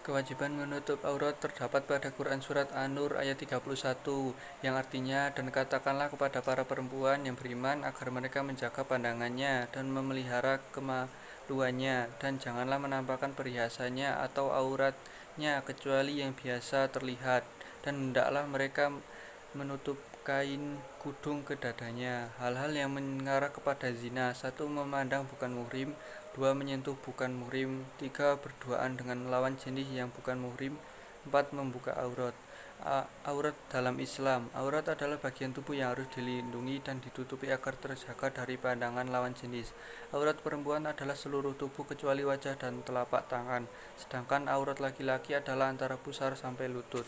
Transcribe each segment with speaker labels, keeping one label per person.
Speaker 1: Kewajiban menutup aurat terdapat pada Quran Surat An-Nur ayat 31 yang artinya, dan katakanlah kepada para perempuan yang beriman agar mereka menjaga pandangannya dan memelihara kemaluannya, dan janganlah menampakkan perhiasannya atau auratnya kecuali yang biasa terlihat, dan hendaklah mereka menutup kain kudung ke dadanya. Hal-hal yang mengarah kepada zina: 1. Memandang bukan muhrim. 2. Menyentuh bukan muhrim. 3. Berduaan dengan lawan jenis yang bukan muhrim. 4. Membuka aurat. Aurat dalam Islam. Aurat adalah bagian tubuh yang harus dilindungi dan ditutupi agar terjaga dari pandangan lawan jenis. Aurat perempuan adalah seluruh tubuh kecuali wajah dan telapak tangan, sedangkan aurat laki-laki adalah antara pusar sampai lutut.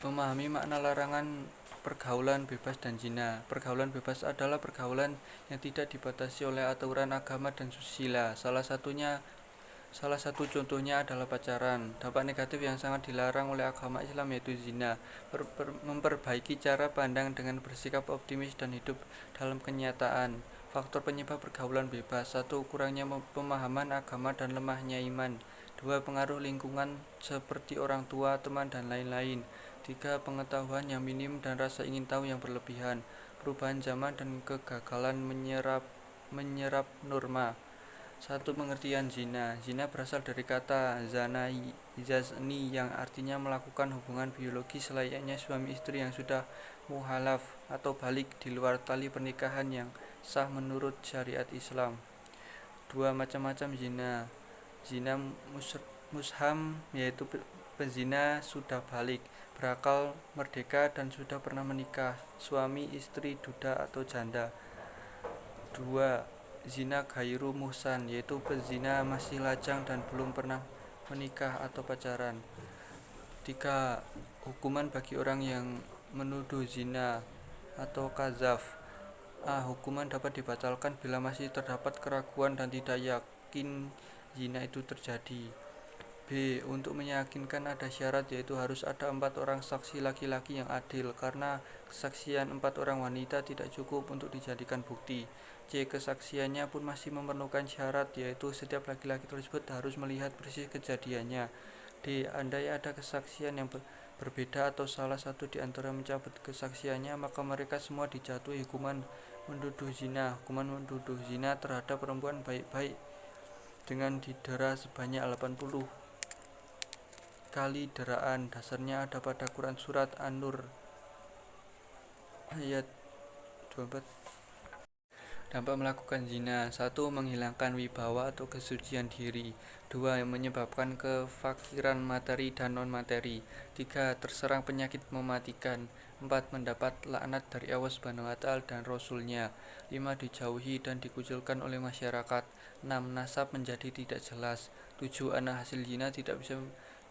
Speaker 1: Memahami makna larangan pergaulan bebas dan zina. Pergaulan bebas adalah pergaulan yang tidak dibatasi oleh aturan agama dan susila. Salah satu contohnya adalah pacaran. Dampak negatif yang sangat dilarang oleh agama Islam yaitu zina. Memperbaiki cara pandang dengan bersikap optimis dan hidup dalam kenyataan. Faktor penyebab pergaulan bebas: 1. Kurangnya pemahaman agama dan lemahnya iman. 2. Pengaruh lingkungan seperti orang tua, teman, dan lain-lain. 3. Pengetahuan yang minim dan rasa ingin tahu yang berlebihan. Perubahan zaman dan kegagalan menyerap norma. 1. Pengertian zina. Zina berasal dari kata zazni yang artinya melakukan hubungan biologi selayaknya suami istri yang sudah muhalaf atau balik di luar tali pernikahan yang sah menurut syariat Islam. 2. Macam-macam zina. Zina musham, yaitu pezina sudah balik, berakal, merdeka, dan sudah pernah menikah, suami, istri, duda, atau janda. 2. Zina gairu muhsan, yaitu pezina masih lajang dan belum pernah menikah atau pacaran. 3. Hukuman bagi orang yang menuduh zina atau kazaf. A. Hukuman dapat dibatalkan bila masih terdapat keraguan dan tidak yakin zina itu terjadi. B. Untuk meyakinkan ada syarat, yaitu harus ada 4 orang saksi laki-laki yang adil, karena kesaksian 4 orang wanita tidak cukup untuk dijadikan bukti. C. Kesaksiannya pun masih memerlukan syarat, yaitu setiap laki-laki tersebut harus melihat persis kejadiannya. D. Andai ada kesaksian yang berbeda atau salah satu di antara mencabut kesaksiannya, maka mereka semua dijatuhi hukuman menduduh zina. Hukuman menduduh zina terhadap perempuan baik-baik dengan didera sebanyak 80 kali deraan. Dasarnya ada pada Quran Surat An-Nur ayat 24. Dampak melakukan zina: 1. Menghilangkan wibawa atau kesucian diri. 2. Menyebabkan kefakiran materi dan non-materi. 3. Terserang penyakit mematikan. 4. Mendapat laknat dari Allah Subhanahu wa Ta'ala dan Rasul-Nya. 5. Dijauhi dan dikucilkan oleh masyarakat. 6. Nasab menjadi tidak jelas. 7. Anak hasil zina tidak bisa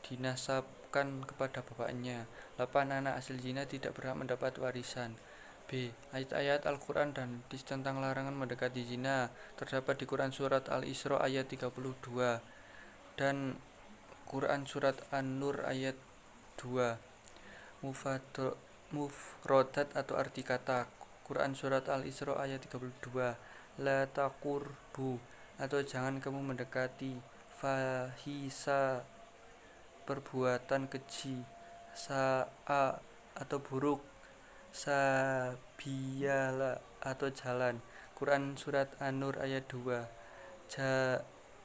Speaker 1: dinasabkan kepada bapaknya. 8. Anak hasil zina tidak berhak mendapat warisan. B. Ayat-ayat Al-Quran dan hadis tentang larangan mendekati zina terdapat di Quran Surat Al-Isra ayat 32 dan Quran Surat An-Nur ayat 2. Mufrodat atau arti kata: Quran Surat Al-Isra ayat 32, La taqurbu, atau jangan kamu mendekati, fahisa, perbuatan keji, sa'a, atau buruk, sabiyala, atau jalan. Quran Surat An-Nur ayat 2.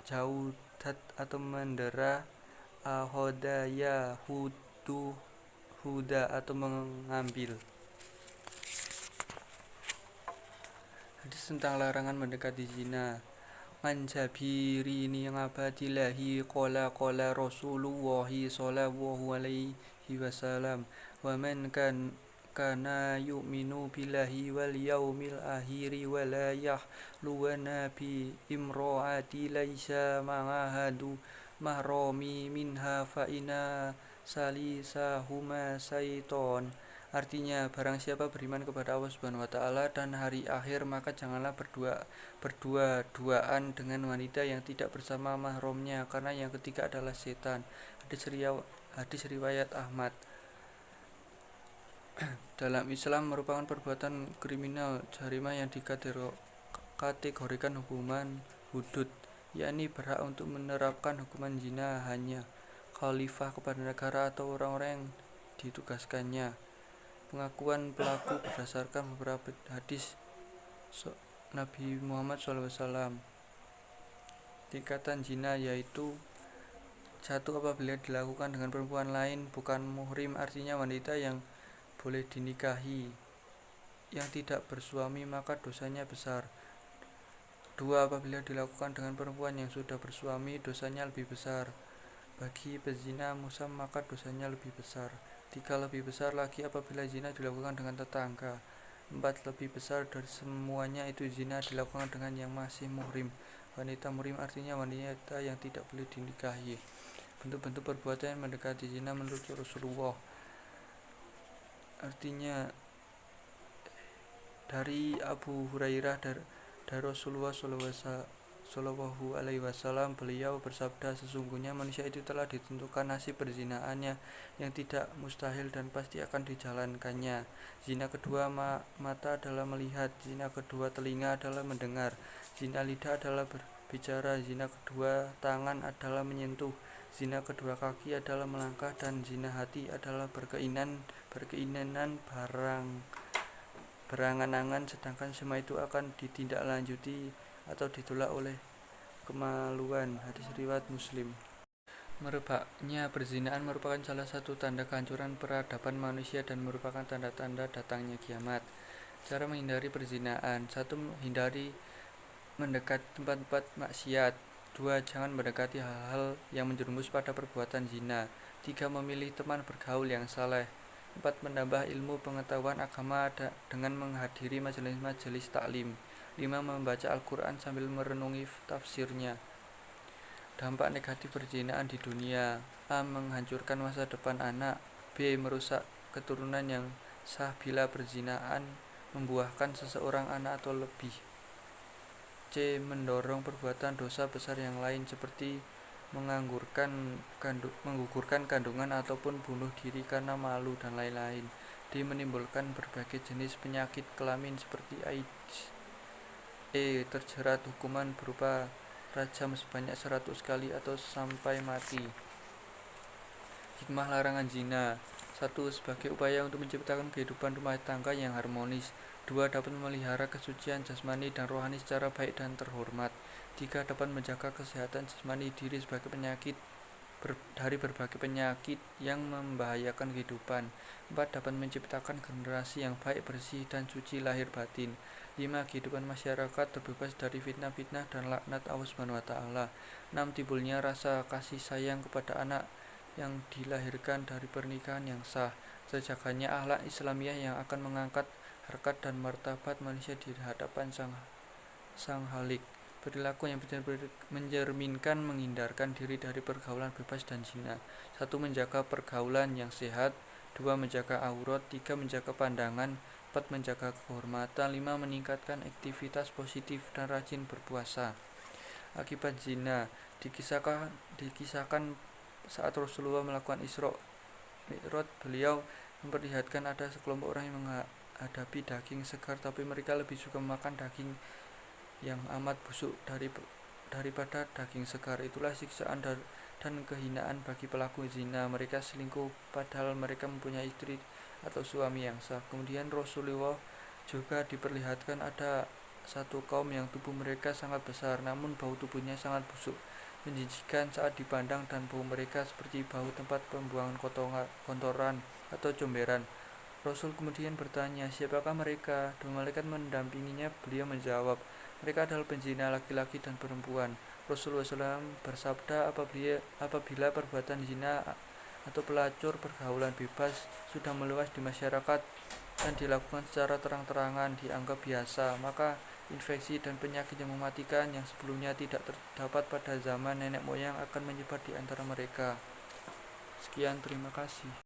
Speaker 1: Jaudat atau mendera, ahodaya, huda, atau mengambil. Hadis tentang larangan mendekati zina: Man jabirini ngabadillahi qala Rasulullahi sallallahu alaihi wasallam, wa man kana yu'minu billahi wal yaumil akhiri wa la yahluwana bi imro'ati laisa ma'ahadu mahrami minha fa ina salisahuma syaiton. Artinya, barang siapa beriman kepada Allah Subhanahu wa Ta'ala dan hari akhir, maka janganlah berdua-duaan dengan wanita yang tidak bersama mahramnya, karena yang ketiga adalah setan. Hadis riwayat Ahmad. Dalam Islam merupakan perbuatan kriminal, jarima yang dikategorikan hukuman hudud, yakni berhak untuk menerapkan hukuman zina hanya khalifah kepada negara atau orang-orang yang ditugaskannya. Pengakuan pelaku berdasarkan beberapa hadis Nabi Muhammad SAW. Tingkatan zina yaitu 1. Apabila dilakukan dengan perempuan lain bukan muhrim, artinya wanita yang boleh dinikahi yang tidak bersuami, maka dosanya besar. 2. Apabila dilakukan dengan perempuan yang sudah bersuami, dosanya lebih besar. Bagi pezina musam, maka dosanya lebih besar. 3. Lebih besar lagi apabila zina dilakukan dengan tetangga. 4. Lebih besar dari semuanya itu zina dilakukan dengan yang masih muhrim. Wanita muhrim artinya wanita yang tidak boleh dinikahi. Bentuk-bentuk perbuatan yang mendekati zina menurut Rasulullah, artinya dari Abu Hurairah dari Rasulullah Shallallahu Alaihi Wasallam, beliau bersabda, sesungguhnya manusia itu telah ditentukan nasib perzinaannya yang tidak mustahil dan pasti akan dijalankannya. Zina kedua mata adalah melihat, zina kedua telinga adalah mendengar, zina lidah adalah berbicara, zina kedua tangan adalah menyentuh, zina kedua kaki adalah melangkah, dan zina hati adalah berkeinginan berangan-angan, sedangkan semua itu akan ditindaklanjuti atau ditolak oleh kemaluan. Hadis riwayat Muslim. Merebaknya perzinaan merupakan salah satu tanda kehancuran peradaban manusia dan merupakan tanda-tanda datangnya kiamat. Cara menghindari perzinaan: 1. Hindari mendekat tempat-tempat maksiat. 2. Jangan mendekati hal-hal yang menjerumus pada perbuatan zina. 3. Memilih teman bergaul yang saleh. 4. Menambah ilmu pengetahuan agama dengan menghadiri majelis-majelis taklim. 5. Membaca Al-Quran sambil merenungi tafsirnya. Dampak negatif perzinaan di dunia: A. Menghancurkan masa depan anak. B. Merusak keturunan yang sah bila perzinaan membuahkan seseorang anak atau lebih. C. Mendorong perbuatan dosa besar yang lain seperti menggugurkan kandungan ataupun bunuh diri karena malu dan lain-lain. D. Menimbulkan berbagai jenis penyakit kelamin seperti AIDS. E. Terjerat hukuman berupa rajam sebanyak 100 kali atau sampai mati. Hikmah larangan zina: 1. Sebagai upaya untuk menciptakan kehidupan rumah tangga yang harmonis. 2. Dapat memelihara kesucian jasmani dan rohani secara baik dan terhormat. 3. Dapat menjaga kesehatan jasmani diri sebagai dari berbagai penyakit yang membahayakan kehidupan. 4. Dapat menciptakan generasi yang baik, bersih, dan suci lahir batin. 5. Kehidupan masyarakat terbebas dari fitnah-fitnah dan laknat Allah SWT. 6. Timbulnya rasa kasih sayang kepada anak yang dilahirkan dari pernikahan yang sah. Terjaganya akhlak Islamiyah yang akan mengangkat harkat dan martabat manusia di hadapan Sang Khalik. Perilaku yang mencerminkan menghindarkan diri dari pergaulan bebas dan zina. 1. Menjaga pergaulan yang sehat. 2. Menjaga aurat. 3. Menjaga pandangan. 4. Menjaga kehormatan. 5. Meningkatkan aktivitas positif dan rajin berpuasa. Akibat zina: dikisahkan saat Rasulullah melakukan Isra Mi'raj, beliau memperlihatkan ada sekelompok orang yang menghadapi daging segar, tapi mereka lebih suka memakan daging yang amat busuk daripada daging segar. Itulah siksaan dan kehinaan bagi pelaku zina. Mereka selingkuh padahal mereka mempunyai istri atau suami yang sah. Kemudian Rasulullah juga diperlihatkan ada satu kaum yang tubuh mereka sangat besar, namun bau tubuhnya sangat busuk, menjijikkan saat dipandang, dan bau mereka seperti bau tempat pembuangan kotoran atau comberan. Rasul kemudian bertanya, siapakah mereka? Dua malaikat mendampinginya. Beliau menjawab, mereka adalah penzina laki-laki dan perempuan. Rasulullah SAW bersabda, apabila perbuatan zina atau pelacur pergaulan bebas sudah meluas di masyarakat dan dilakukan secara terang-terangan, dianggap biasa, maka infeksi dan penyakit yang mematikan yang sebelumnya tidak terdapat pada zaman nenek moyang akan menyebar di antara mereka. Sekian, terima kasih.